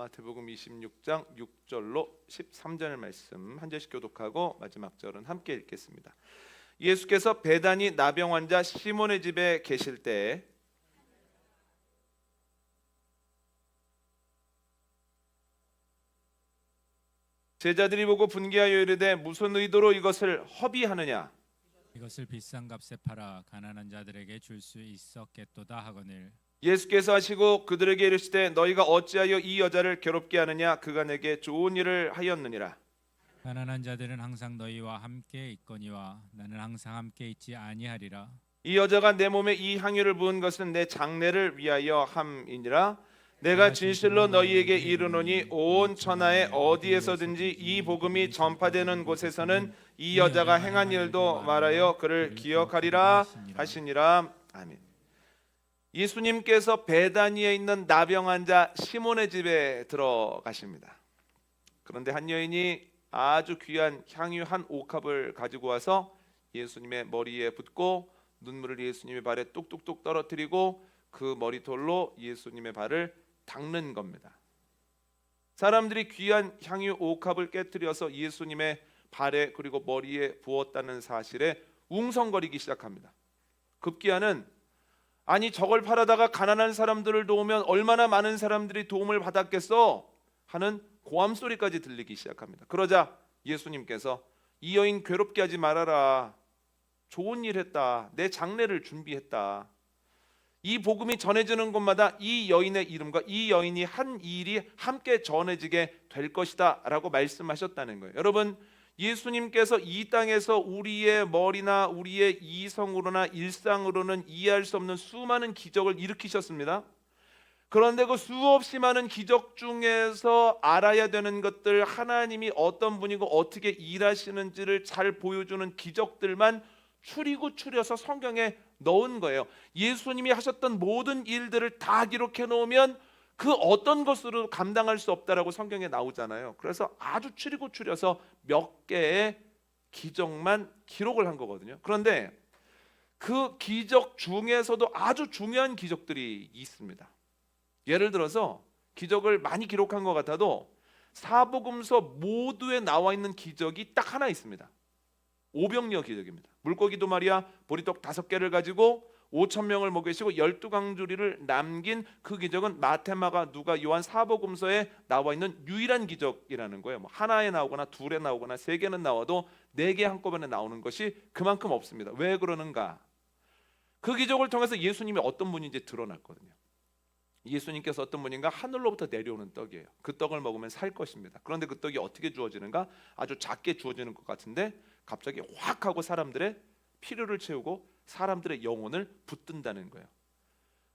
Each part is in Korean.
마태복음 26장 6절로 13절 말씀 한 절씩 교독하고 마지막 절은 함께 읽겠습니다. 예수께서 베다니 나병 환자 시몬의 집에 계실 때 제자들이 보고 분개하여 이르되 무슨 의도로 이것을 허비하느냐? 이것을 비싼 값에 팔아 가난한 자들에게 줄 수 있었겠도다 하거늘. 예수께서 하시고 그들에게 이르시되 너희가 어찌하여 이 여자를 괴롭게 하느냐? 그가 내게 좋은 일을 하였느니라. 가난한 자들은 항상 너희와 함께 있거니와 나는 항상 함께 있지 아니하리라. 이 여자가 내 몸에 이 향유를 부은 것은 내 장례를 위하여 함이니라. 내가 진실로 너희에게 이르노니 온 천하에 어디에서든지 이 복음이 전파되는 곳에서는 이 여자가 행한 일도 말하여 그를 기억하리라 하시니라. 아멘. 예수님께서 베다니에 있는 나병 환자 시몬의 집에 들어가십니다. 그런데 한 여인이 아주 귀한 향유 한 옥합을 가지고 와서 예수님의 머리에 붓고 눈물을 예수님의 발에 뚝뚝뚝 떨어뜨리고 그 머리털로 예수님의 발을 닦는 겁니다. 사람들이 귀한 향유 옥합을 깨뜨려서 예수님의 발에 그리고 머리에 부었다는 사실에 웅성거리기 시작합니다. 급기야는 아니 저걸 팔아다가 가난한 사람들을 도우면 얼마나 많은 사람들이 도움을 받았겠어 하는 고함 소리까지 들리기 시작합니다. 그러자 예수님께서 이 여인 괴롭게 하지 말아라. 좋은 일 했다. 내 장례를 준비했다. 이 복음이 전해지는 곳마다 이 여인의 이름과 이 여인이 한 일이 함께 전해지게 될 것이다 라고 말씀하셨다는 거예요. 여러분, 예수님께서 이 땅에서 우리의 머리나 우리의 이성으로나 일상으로는 이해할 수 없는 수많은 기적을 일으키셨습니다. 그런데 그 수없이 많은 기적 중에서 알아야 되는 것들, 하나님이 어떤 분이고 어떻게 일하시는지를 잘 보여주는 기적들만 추려서 성경에 넣은 거예요. 예수님이 하셨던 모든 일들을 다 기록해 놓으면 그 어떤 것으로 감당할 수 없다라고 성경에 나오잖아요. 그래서 아주 추려서 몇 개의 기적만 기록을 한 거거든요. 그런데 그 기적 중에서도 아주 중요한 기적들이 있습니다. 예를 들어서 기적을 많이 기록한 것 같아도 사복음서 모두에 나와 있는 기적이 딱 하나 있습니다. 오병이어 기적입니다. 물고기 두 마리와 보리떡 5개를 가지고 5,000명을 먹이시고 12강주리를 남긴 그 기적은 마태, 마가, 누가, 요한 사복음서에 나와 있는 유일한 기적이라는 거예요. 뭐 하나에 나오거나 둘에 나오거나 3개는 나와도 4개 한꺼번에 나오는 것이 그만큼 없습니다. 왜 그러는가? 그 기적을 통해서 예수님이 어떤 분인지 드러났거든요. 예수님께서 어떤 분인가? 하늘로부터 내려오는 떡이에요. 그 떡을 먹으면 살 것입니다. 그런데 그 떡이 어떻게 주어지는가? 아주 작게 주어지는 것 같은데 갑자기 확 하고 사람들의 필요를 채우고 사람들의 영혼을 붙든다는 거예요.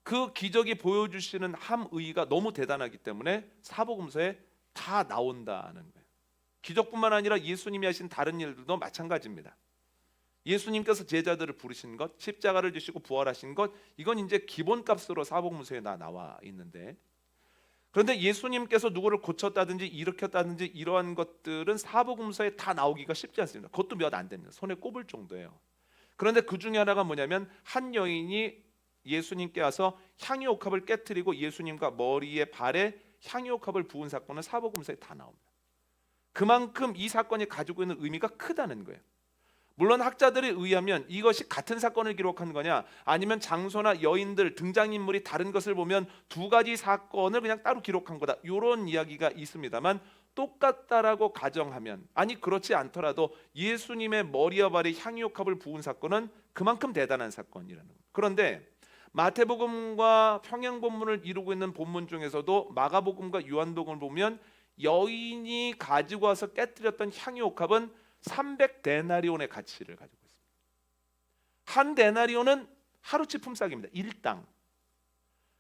그 기적이 보여주시는 함의가 너무 대단하기 때문에 사복음서에 다 나온다는 거예요. 기적뿐만 아니라 예수님이 하신 다른 일들도 마찬가지입니다. 예수님께서 제자들을 부르신 것, 십자가를 지시고 부활하신 것, 이건 이제 기본값으로 사복음서에 다 나와 있는데, 그런데 예수님께서 누구를 고쳤다든지 일으켰다든지 이러한 것들은 사복음서에 다 나오기가 쉽지 않습니다. 그것도 몇 안 됩니다. 손에 꼽을 정도예요. 그런데 그 중에 하나가 뭐냐면 한 여인이 예수님께 와서 향유 옥합을 깨뜨리고 예수님과 머리에 발에 향유 옥합을 부은 사건은 사복음서에 다 나옵니다. 그만큼 이 사건이 가지고 있는 의미가 크다는 거예요. 물론 학자들에 의하면 이것이 같은 사건을 기록한 거냐 아니면 장소나 여인들, 등장인물이 다른 것을 보면 두 가지 사건을 그냥 따로 기록한 거다, 이런 이야기가 있습니다만 똑같다라고 가정하면, 아니 그렇지 않더라도 예수님의 머리와 발에 향유옥합을 부은 사건은 그만큼 대단한 사건이라는 겁니다. 그런데 마태복음과 평행본문을 이루고 있는 본문 중에서도 마가복음과 요한복음을 보면 여인이 가지고 와서 깨뜨렸던 향유옥합은 300데나리온의 가치를 가지고 있습니다. 한 데나리온은 하루치 품삯입니다. 1당.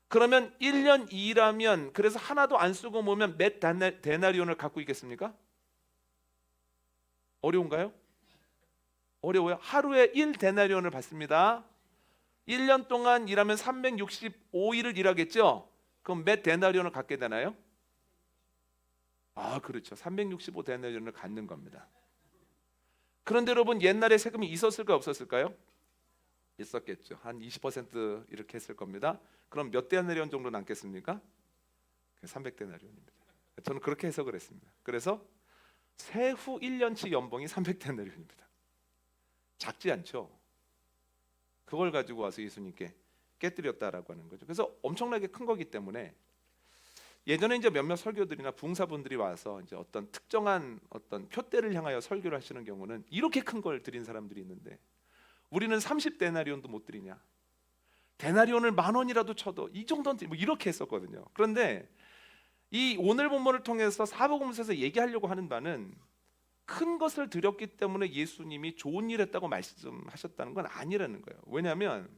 그러면 1년 일하면, 그래서 하나도 안 쓰고 모으면 몇 데나리온을 갖고 있겠습니까? 어려운가요? 어려워요. 하루에 1데나리온을 받습니다. 1년 동안 일하면 365일을 일하겠죠? 그럼 몇 데나리온을 갖게 되나요? 아, 그렇죠. 365데나리온을 갖는 겁니다. 그런데 여러분, 옛날에 세금이 있었을까요, 없었을까요? 있었겠죠. 한 20% 이렇게 했을 겁니다. 그럼 몇 데나리온 정도 남겠습니까? 300데나리온입니다. 저는 그렇게 해석을 했습니다. 그래서 세후 1년치 연봉이 300데나리온입니다. 작지 않죠? 그걸 가지고 와서 예수님께 깨뜨렸다라고 하는 거죠. 그래서 엄청나게 큰 거기 때문에 예전에 이제 몇몇 설교들이나 부흥사분들이 와서 이제 어떤 특정한 어떤 표대를 향하여 설교를 하시는 경우는 이렇게 큰 걸 드린 사람들이 있는데, 우리는 30데나리온도 못 드리냐? 데나리온을 10,000원이라도 쳐도 이 정도는 뭐 이렇게 했었거든요. 그런데 이 오늘 본문을 통해서 사복음서에서 얘기하려고 하는 바는 큰 것을 드렸기 때문에 예수님이 좋은 일 했다고 말씀하셨다는 건 아니라는 거예요. 왜냐하면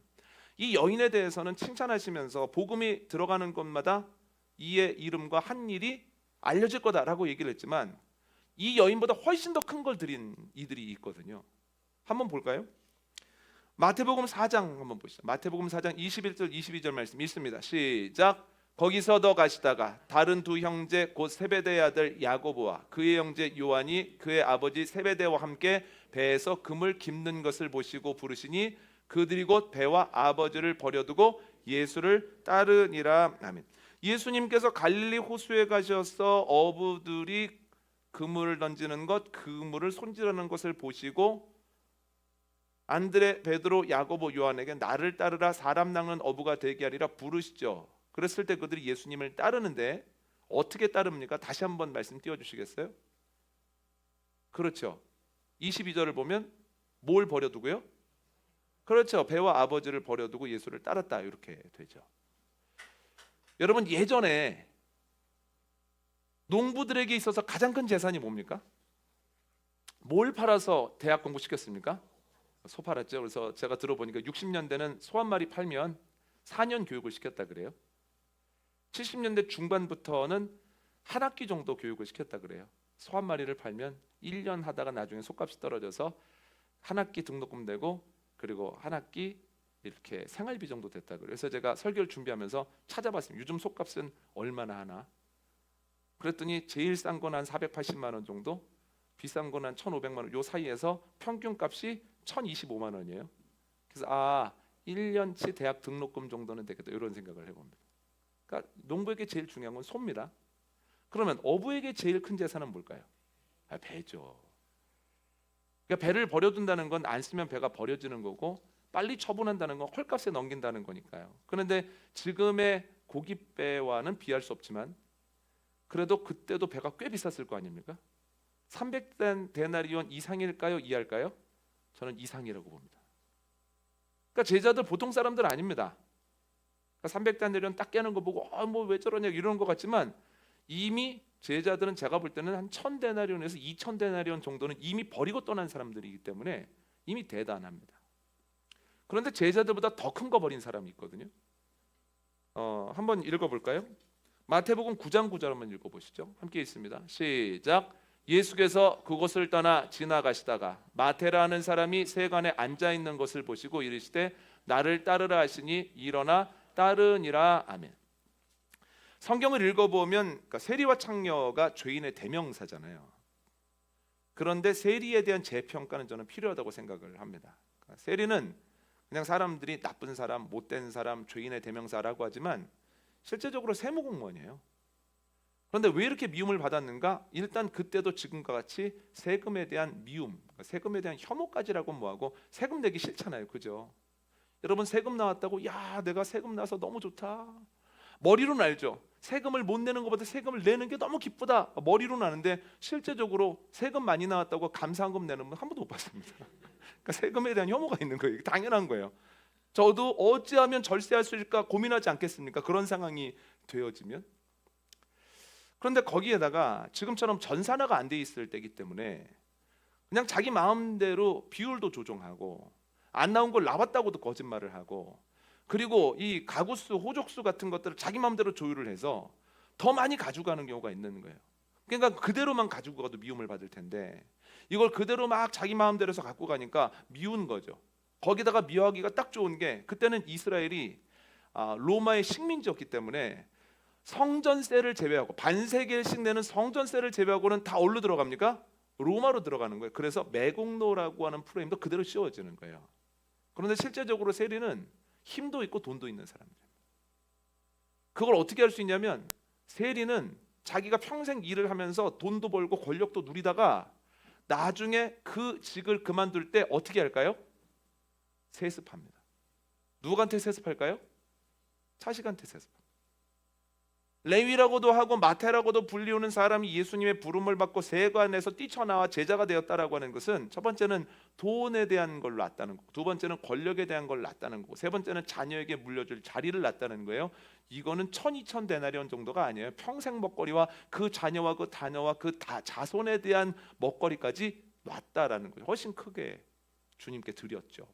이 여인에 대해서는 칭찬하시면서 복음이 들어가는 곳마다 이의 이름과 한 일이 알려질 거다라고 얘기를 했지만, 이 여인보다 훨씬 더 큰 걸 드린 이들이 있거든요. 한번 볼까요? 마태복음 4장 한번 보시죠. 마태복음 4장 21절 22절 말씀 있습니다. 시작. 거기서 더 가시다가 다른 두 형제 곧 세베대의 아들 야고보와 그의 형제 요한이 그의 아버지 세베대와 함께 배에서 금을 깁는 것을 보시고 부르시니 그들이 곧 배와 아버지를 버려두고 예수를 따르니라. 아멘. 예수님께서 갈릴리 호수에 가셔서 어부들이 그물을 던지는 것, 그물을 손질하는 것을 보시고 안드레, 베드로, 야고보, 요한에게 나를 따르라, 사람 낚는 어부가 되게 하리라 부르시죠. 그랬을 때 그들이 예수님을 따르는데 어떻게 따릅니까? 다시 한번 말씀 띄워주시겠어요? 그렇죠. 22절을 보면 뭘 버려두고요? 그렇죠. 배와 아버지를 버려두고 예수를 따랐다, 이렇게 되죠. 여러분, 예전에 농부들에게 있어서 가장 큰 재산이 뭡니까? 뭘 팔아서 대학 공부시켰습니까? 소 팔았죠. 그래서 제가 들어보니까 60년대는 소 한 마리 팔면 4년 교육을 시켰다 그래요. 70년대 중반부터는 한 학기 정도 교육을 시켰다 그래요. 소 한 마리를 팔면 1년 하다가 나중에 소값이 떨어져서 한 학기 등록금 내고 그리고 한 학기 이렇게 생활비 정도 됐다 그래요. 그래서 제가 설교를 준비하면서 찾아봤습니다. 요즘 소값은 얼마나 하나? 그랬더니 제일 싼 건 한 480만 원 정도, 비싼 건 한 1,500만 원, 요 사이에서 평균값이 1,025만 원이에요. 그래서 1년치 대학 등록금 정도는 되겠다, 이런 생각을 해봅니다. 그러니까 농부에게 제일 중요한 건 소입니다. 그러면 어부에게 제일 큰 재산은 뭘까요? 배죠. 그러니까 배를 버려둔다는 건 안 쓰면 배가 버려지는 거고, 빨리 처분한다는 건 헐값에 넘긴다는 거니까요. 그런데 지금의 고깃배와는 비할 수 없지만 그래도 그때도 배가 꽤 비쌌을 거 아닙니까? 300데나리온 이상일까요? 이하일까요? 저는 이상이라고 봅니다. 그러니까 제자들 보통 사람들 아닙니다. 그러니까 300데나리온 딱 깨는 거 보고 뭐 왜 저러냐 이러는 것 같지만, 이미 제자들은 제가 볼 때는 한 1,000데나리온에서 2,000데나리온 정도는 이미 버리고 떠난 사람들이기 때문에 이미 대단합니다. 그런데 제자들보다 더 큰 거 버린 사람이 있거든요. 한번 읽어볼까요? 마태복음 9장 9절 한번 읽어보시죠. 함께 있습니다. 시작. 예수께서 그곳을 떠나 지나가시다가 마태라는 사람이 세관에 앉아 있는 것을 보시고 이르시되 나를 따르라 하시니 일어나 따르니라. 아멘. 성경을 읽어보면 그러니까 세리와 창녀가 죄인의 대명사잖아요. 그런데 세리에 대한 재평가는 저는 필요하다고 생각을 합니다. 그러니까 세리는 그냥 사람들이 나쁜 사람, 못된 사람, 죄인의 대명사라고 하지만 실제적으로 세무공무원이에요. 그런데 왜 이렇게 미움을 받았는가? 일단 그때도 지금과 같이 세금에 대한 미움, 그러니까 세금에 대한 혐오까지라고 뭐하고, 세금 내기 싫잖아요, 그죠? 여러분, 세금 나왔다고 야 내가 세금 나서 너무 좋다, 머리로는 알죠. 세금을 못 내는 것보다 세금을 내는 게 너무 기쁘다, 머리로는 아는데 실제적으로 세금 많이 나왔다고 감사한금 내는 분 한 번도 못 봤습니다. 그러니까 세금에 대한 혐오가 있는 거예요. 이게 당연한 거예요. 저도 어찌하면 절세할 수 있을까 고민하지 않겠습니까? 그런 상황이 되어지면. 그런데 거기에다가 지금처럼 전산화가 안 돼 있을 때이기 때문에 그냥 자기 마음대로 비율도 조정하고, 안 나온 걸 나왔다고도 거짓말을 하고, 그리고 이 가구수, 호족수 같은 것들을 자기 마음대로 조율을 해서 더 많이 가져가는 경우가 있는 거예요. 그러니까 그대로만 가지고 가도 미움을 받을 텐데 이걸 그대로 막 자기 마음대로 해서 갖고 가니까 미운 거죠. 거기다가 미워하기가 딱 좋은 게, 그때는 이스라엘이 로마의 식민지였기 때문에 성전세를 제외하고 반세겔씩 내는 성전세를 제외하고는 다 어디로 들어갑니까? 로마로 들어가는 거예요. 그래서 매국노라고 하는 프레임도 그대로 씌워지는 거예요. 그런데 실제적으로 세리는 힘도 있고 돈도 있는 사람들입니다. 그걸 어떻게 할 수 있냐면, 세리는 자기가 평생 일을 하면서 돈도 벌고 권력도 누리다가 나중에 그 직을 그만둘 때 어떻게 할까요? 세습합니다. 누구한테 세습할까요? 자식한테 세습합니다. 레위라고도 하고 마태라고도 불리우는 사람이 예수님의 부름을 받고 세관에서 뛰쳐나와 제자가 되었다라고 하는 것은 첫 번째는 돈에 대한 걸 낳았다는 거고, 두 번째는 권력에 대한 걸 낳았다는 거고, 세 번째는 자녀에게 물려줄 자리를 낳았다는 거예요. 이거는 1,000, 2,000 데나리온 정도가 아니에요. 평생 먹거리와 그 자녀와 그 자녀와 그 자손에 대한 먹거리까지 놨다라는 거예요. 훨씬 크게 주님께 드렸죠.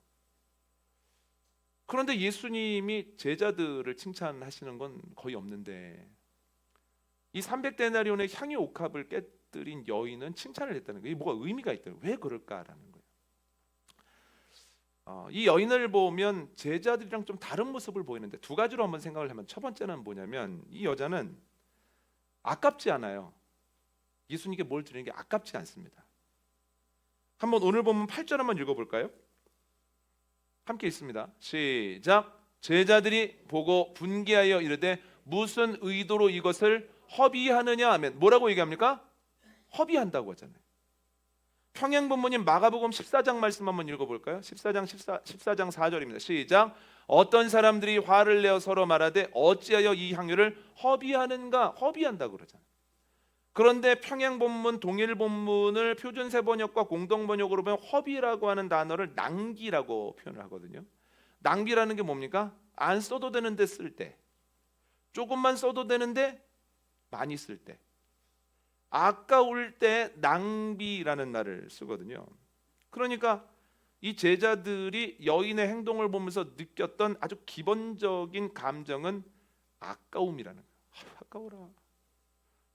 그런데 예수님이 제자들을 칭찬하시는 건 거의 없는데, 이 300데나리온의 향유 옥합을 깨뜨린 여인은 칭찬을 했다는 거예요. 이게 뭐가 의미가 있다는 거예요. 왜 그럴까라는 거예요. 이 여인을 보면 제자들이랑 좀 다른 모습을 보이는데 두 가지로 한번 생각을 하면, 첫 번째는 뭐냐면 이 여자는 아깝지 않아요. 예수님께 뭘 드리는 게 아깝지 않습니다. 한번 오늘 보면 8절 한번 읽어볼까요? 함께 있습니다. 시작. 제자들이 보고 분개하여 이르되 무슨 의도로 이것을 허비하느냐 하면 뭐라고 얘기합니까? 허비한다고 하잖아요. 평행본문인 마가복음 14장 말씀 한번 읽어볼까요? 14장 4절입니다. 시작. 어떤 사람들이 화를 내어 서로 말하되 어찌하여 이 향유를 허비하는가? 허비한다고 그러잖아요. 그런데 평행본문 동일본문을 표준세 번역과 공동번역으로 보면 허비라고 하는 단어를 낭비라고 표현을 하거든요. 낭비라는 게 뭡니까? 안 써도 되는데 쓸 때, 조금만 써도 되는데 많이 쓸 때, 아까울 때 낭비라는 말을 쓰거든요. 그러니까 이 제자들이 여인의 행동을 보면서 느꼈던 아주 기본적인 감정은 아까움이라는 거예요. 아까워라.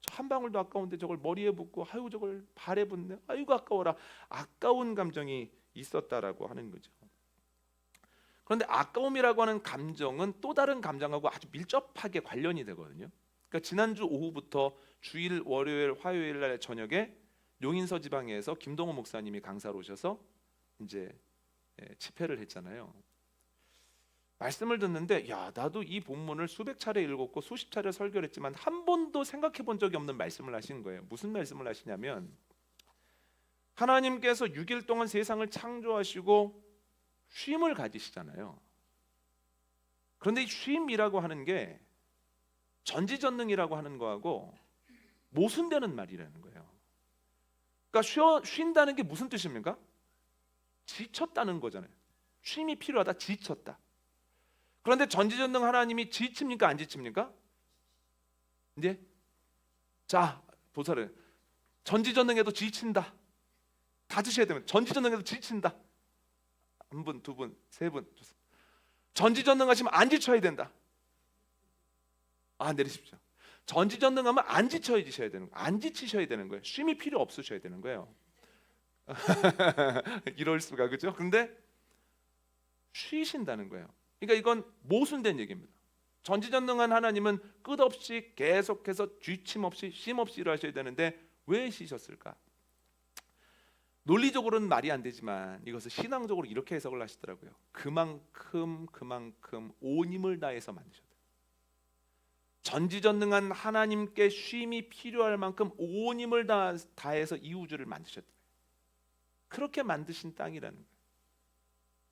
저 한 방울도 아까운데 저걸 머리에 붓고 아유 저걸 발에 붓네. 아이고 아까워라. 아까운 감정이 있었다라고 하는 거죠. 그런데 아까움이라고 하는 감정은 또 다른 감정하고 아주 밀접하게 관련이 되거든요. 그러니까 지난주 오후부터 주일, 월요일, 화요일 날 저녁에 용인서 지방에서 김동호 목사님이 강사로 오셔서 이제 집회를 했잖아요. 말씀을 듣는데 야, 나도 이 본문을 수백 차례 읽었고 수십 차례 설교를 했지만 한 번도 생각해 본 적이 없는 말씀을 하신 거예요. 무슨 말씀을 하시냐면, 하나님께서 6일 동안 세상을 창조하시고 쉼을 가지시잖아요. 그런데 이 쉼이라고 하는 게 전지전능이라고 하는 거하고 모순되는 말이라는 거예요. 그러니까 쉰다는 게 무슨 뜻입니까? 지쳤다는 거잖아요. 쉼이 필요하다, 지쳤다. 그런데 전지전능 하나님이 지칩니까, 안 지칩니까? 이제 자 보살은 전지전능해도 지친다. 다 드셔야 되면 전지전능해도 지친다. 한 분, 두 분, 세 분. 전지전능하시면 안 지쳐야 된다. 내리십시오. 전지전능하면 안 지쳐지셔야 되는 거예요. 안 지치셔야 되는 거예요. 쉼이 필요 없으셔야 되는 거예요. 이럴 수가, 그죠? 근데 쉬신다는 거예요. 그러니까 이건 모순된 얘기입니다. 전지전능한 하나님은 끝없이 계속해서 쥐침 없이 쉼 없이 일하셔야 되는데 왜 쉬셨을까? 논리적으로는 말이 안 되지만 이것을 신앙적으로 이렇게 해석을 하시더라고요. 그만큼 온 힘을 다해서 만드셨다. 전지전능한 하나님께 쉼이 필요할 만큼 온 힘을 다해서 이 우주를 만드셨다. 그렇게 만드신 땅이라는 거예요.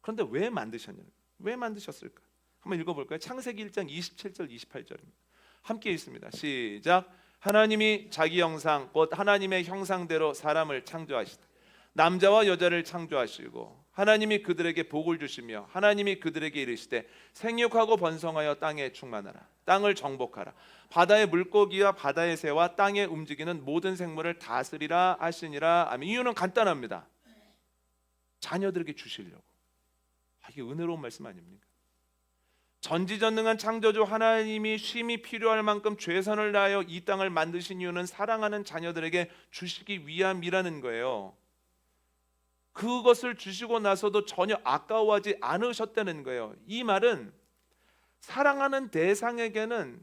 그런데 왜 만드셨냐는 거예요. 왜 만드셨을까? 한번 읽어볼까요? 창세기 1장 27절 28절입니다. 함께 읽습니다. 시작. 하나님이 자기 형상 곧 하나님의 형상대로 사람을 창조하시다. 남자와 여자를 창조하시고 하나님이 그들에게 복을 주시며 하나님이 그들에게 이르시되 생육하고 번성하여 땅에 충만하라. 땅을 정복하라. 바다의 물고기와 바다의 새와 땅에 움직이는 모든 생물을 다스리라 하시니라. 아멘. 이유는 간단합니다. 자녀들에게 주시려고. 이게 은혜로운 말씀 아닙니까? 전지전능한 창조주 하나님이 쉼이 필요할 만큼 최선을 다하여 이 땅을 만드신 이유는 사랑하는 자녀들에게 주시기 위함이라는 거예요. 그것을 주시고 나서도 전혀 아까워하지 않으셨다는 거예요. 이 말은 사랑하는 대상에게는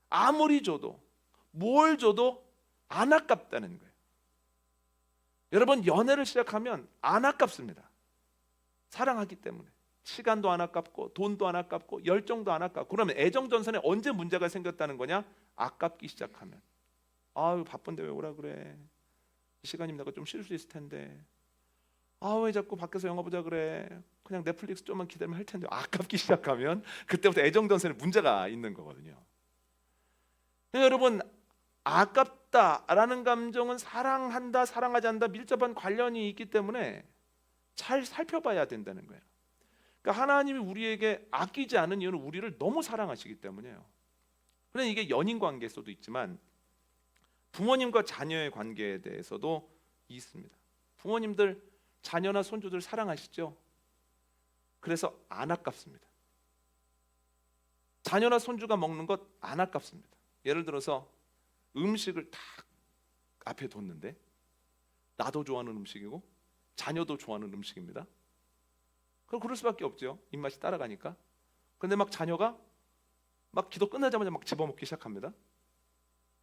아무리 줘도 뭘 줘도 안 아깝다는 거예요. 여러분, 연애를 시작하면 안 아깝습니다. 사랑하기 때문에. 시간도 안 아깝고 돈도 안 아깝고 열정도 안 아깝고. 그러면 애정전선에 언제 문제가 생겼다는 거냐? 아깝기 시작하면. 아유 바쁜데 왜 오라 그래? 이 시간이면 내가 좀 쉴 수 있을 텐데. 아 왜 자꾸 밖에서 영화 보자 그래? 그냥 넷플릭스 좀만 기다리면 할 텐데. 아깝기 시작하면 그때부터 애정 전선에 문제가 있는 거거든요. 그러니까 여러분, 아깝다라는 감정은 사랑한다, 사랑하지 않는다 밀접한 관련이 있기 때문에 잘 살펴봐야 된다는 거예요. 그러니까 하나님이 우리에게 아끼지 않은 이유는 우리를 너무 사랑하시기 때문이에요. 그런데 이게 연인 관계에서도 있지만 부모님과 자녀의 관계에 대해서도 있습니다. 부모님들 자녀나 손주들 사랑하시죠? 그래서 안 아깝습니다. 자녀나 손주가 먹는 것 안 아깝습니다. 예를 들어서 음식을 딱 앞에 뒀는데 나도 좋아하는 음식이고 자녀도 좋아하는 음식입니다. 그럼 그럴 수밖에 없죠. 입맛이 따라가니까. 그런데 막 자녀가 막 기도 끝나자마자 막 집어먹기 시작합니다.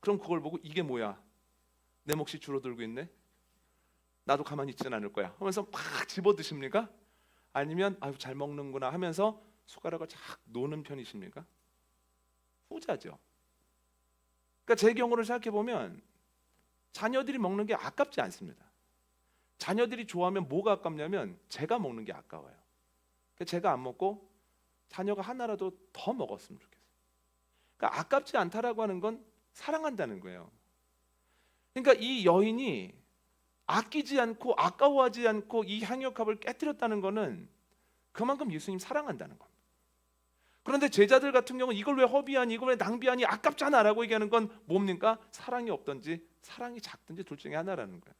그럼 그걸 보고 이게 뭐야? 내 몫이 줄어들고 있네. 나도 가만히 있지는 않을 거야 하면서 막 집어 드십니까? 아니면 아유 잘 먹는구나 하면서 숟가락을 착 놓는 편이십니까? 후자죠. 그러니까 제 경우를 생각해 보면 자녀들이 먹는 게 아깝지 않습니다. 자녀들이 좋아하면 뭐가 아깝냐면 제가 먹는 게 아까워요. 그러니까 제가 안 먹고 자녀가 하나라도 더 먹었으면 좋겠어요. 그러니까 아깝지 않다라고 하는 건 사랑한다는 거예요. 그러니까 이 여인이 아끼지 않고 아까워하지 않고 이 향유컵을 깨뜨렸다는 것은 그만큼 예수님 사랑한다는 겁니다. 그런데 제자들 같은 경우는 이걸 왜 허비하니, 이걸 왜 낭비하니, 아깝잖아라고 얘기하는 건 뭡니까? 사랑이 없든지 사랑이 작든지 둘 중에 하나라는 거예요.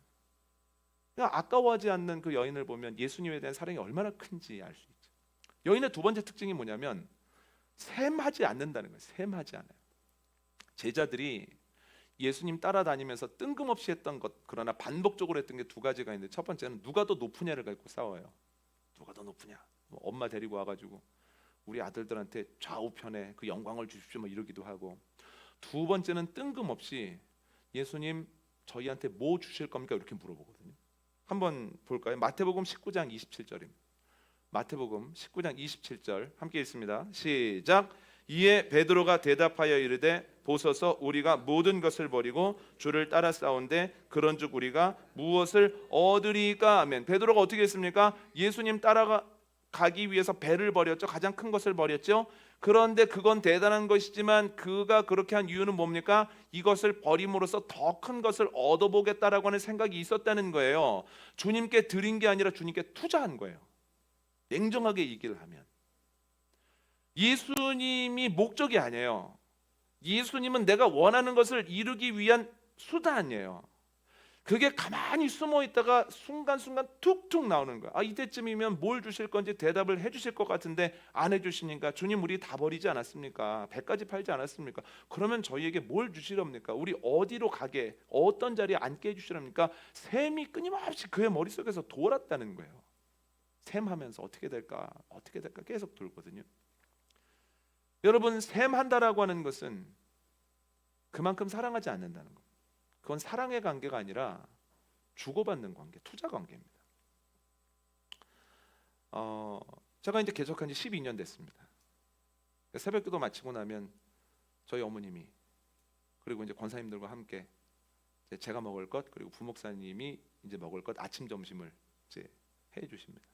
그러니까 아까워하지 않는 그 여인을 보면 예수님에 대한 사랑이 얼마나 큰지 알 수 있죠. 여인의 두 번째 특징이 뭐냐면 셈하지 않는다는 거예요. 셈하지 않아요. 제자들이 예수님 따라다니면서 뜬금없이 했던 것, 그러나 반복적으로 했던 게 두 가지가 있는데, 첫 번째는 누가 더 높으냐를 갖고 싸워요. 누가 더 높으냐? 뭐 엄마 데리고 와가지고 우리 아들들한테 좌우편에 그 영광을 주십시오 뭐 이러기도 하고, 두 번째는 뜬금없이 예수님 저희한테 뭐 주실 겁니까? 이렇게 물어보거든요. 한번 볼까요? 마태복음 19장 27절입니다. 마태복음 19장 27절 함께 읽습니다. 시작. 이에 베드로가 대답하여 이르되 보소서 우리가 모든 것을 버리고 주를 따라 싸운데 그런즉 우리가 무엇을 얻으리까 하면, 베드로가 어떻게 했습니까? 예수님 따라가기 위해서 배를 버렸죠. 가장 큰 것을 버렸죠. 그런데 그건 대단한 것이지만 그가 그렇게 한 이유는 뭡니까? 이것을 버림으로써 더 큰 것을 얻어보겠다라고 하는 생각이 있었다는 거예요. 주님께 드린 게 아니라 주님께 투자한 거예요. 냉정하게 얘기를 하면 예수님이 목적이 아니에요. 예수님은 내가 원하는 것을 이루기 위한 수단이에요. 그게 가만히 숨어 있다가 순간순간 툭툭 나오는 거야. 아, 이때쯤이면 뭘 주실 건지 대답을 해주실 것 같은데 안 해주시니까, 주님 우리 다 버리지 않았습니까? 배까지 팔지 않았습니까? 그러면 저희에게 뭘 주시렵니까? 우리 어디로 가게, 어떤 자리에 앉게 해주시렵니까? 셈이 끊임없이 그의 머릿속에서 돌았다는 거예요. 셈하면서 어떻게 될까 계속 돌거든요. 여러분, 셈한다라고 하는 것은 그만큼 사랑하지 않는다는 것. 그건 사랑의 관계가 아니라 주고받는 관계, 투자 관계입니다. 제가 이제 개척한 지 12년 됐습니다. 새벽기도 마치고 나면 저희 어머님이, 그리고 이제 권사님들과 함께 제가 먹을 것, 그리고 부목사님이 이제 먹을 것, 아침 점심을 이제 해 주십니다.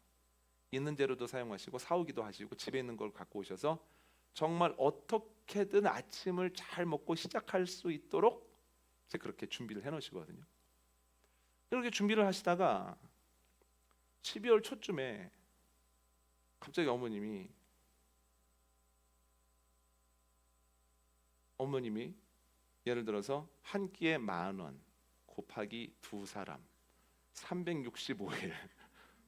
있는 재료도 사용하시고 사오기도 하시고 집에 있는 걸 갖고 오셔서 정말 어떻게든 아침을 잘 먹고 시작할 수 있도록 이제 그렇게 준비를 해놓으시거든요. 이렇게 준비를 하시다가 12월 초쯤에 갑자기 어머님이 예를 들어서 한 끼에 10,000원 곱하기 두 사람 365일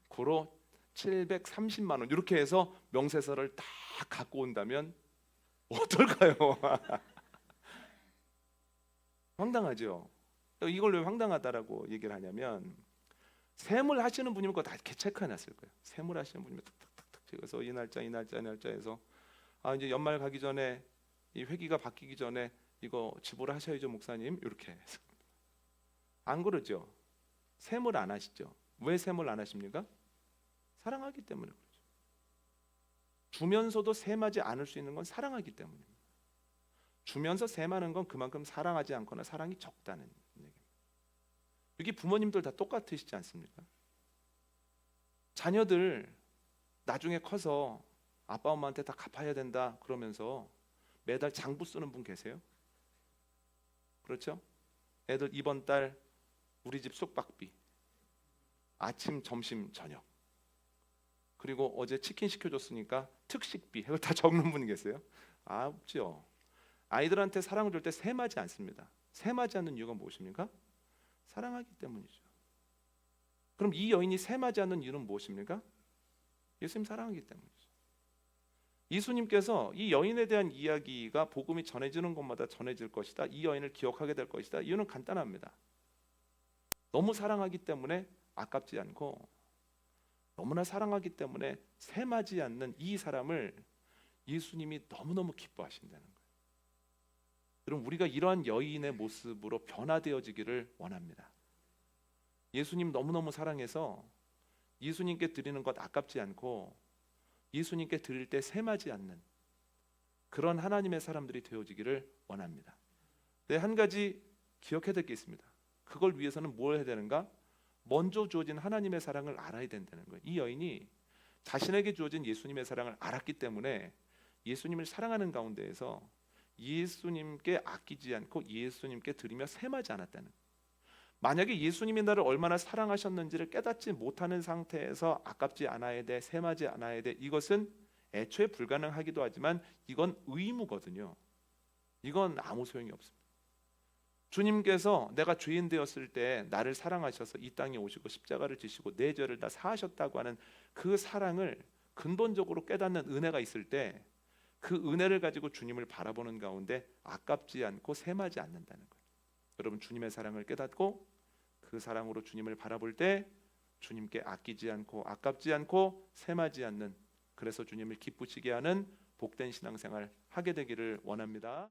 고로 730만 원 이렇게 해서 명세서를 다 갖고 온다면 어떨까요? 황당하죠. 이걸 왜 황당하다라고 얘기를 하냐면, 세물 하시는 분이면 그거 다 체크해놨을 거예요. 세물 하시는 분이면 탁탁탁탁 찍어서 이 날짜에서 이제 연말 가기 전에, 이 회기가 바뀌기 전에 이거 지불하셔야죠 목사님, 이렇게 해서. 안 그러죠? 세물 안 하시죠? 왜 세물 안 하십니까? 사랑하기 때문에 그렇죠. 주면서도 셈하지 않을 수 있는 건 사랑하기 때문입니다. 주면서 셈하는 건 그만큼 사랑하지 않거나 사랑이 적다는 얘기입니다. 여기 부모님들 다 똑같으시지 않습니까? 자녀들 나중에 커서 아빠 엄마한테 다 갚아야 된다 그러면서 매달 장부 쓰는 분 계세요? 그렇죠? 애들 이번 달 우리 집 숙박비, 아침, 점심, 저녁, 그리고 어제 치킨 시켜줬으니까 특식비, 이걸 다 적는 분이 계세요? 없죠. 아이들한테 사랑을 줄 때 셈하지 않습니다. 셈하지 않는 이유가 무엇입니까? 사랑하기 때문이죠. 그럼 이 여인이 셈하지 않는 이유는 무엇입니까? 예수님 사랑하기 때문이죠. 예수님께서 이 여인에 대한 이야기가 복음이 전해지는 곳마다 전해질 것이다. 이 여인을 기억하게 될 것이다. 이유는 간단합니다. 너무 사랑하기 때문에 아깝지 않고 너무나 사랑하기 때문에 셈하지 않는 이 사람을 예수님이 너무너무 기뻐하신다는 거예요. 여러분, 우리가 이러한 여인의 모습으로 변화되어지기를 원합니다. 예수님 너무너무 사랑해서 예수님께 드리는 것 아깝지 않고 예수님께 드릴 때 셈하지 않는 그런 하나님의 사람들이 되어지기를 원합니다. 네, 한 가지 기억해야 될 게 있습니다. 그걸 위해서는 뭘 해야 되는가? 먼저 주어진 하나님의 사랑을 알아야 된다는 거예요. 이 여인이 자신에게 주어진 예수님의 사랑을 알았기 때문에 예수님을 사랑하는 가운데에서 예수님께 아끼지 않고 예수님께 드리며 셈하지 않았다는 거예요. 만약에 예수님이 나를 얼마나 사랑하셨는지를 깨닫지 못하는 상태에서 아깝지 않아야 돼, 셈하지 않아야 돼, 이것은 애초에 불가능하기도 하지만 이건 의무거든요. 이건 아무 소용이 없습니다. 주님께서 내가 죄인 되었을 때 나를 사랑하셔서 이 땅에 오시고 십자가를 지시고 내 죄를 다 사하셨다고 하는 그 사랑을 근본적으로 깨닫는 은혜가 있을 때 그 은혜를 가지고 주님을 바라보는 가운데 아깝지 않고 셈하지 않는다는 거예요. 여러분, 주님의 사랑을 깨닫고 그 사랑으로 주님을 바라볼 때 주님께 아끼지 않고 아깝지 않고 셈하지 않는, 그래서 주님을 기쁘시게 하는 복된 신앙생활 하게 되기를 원합니다.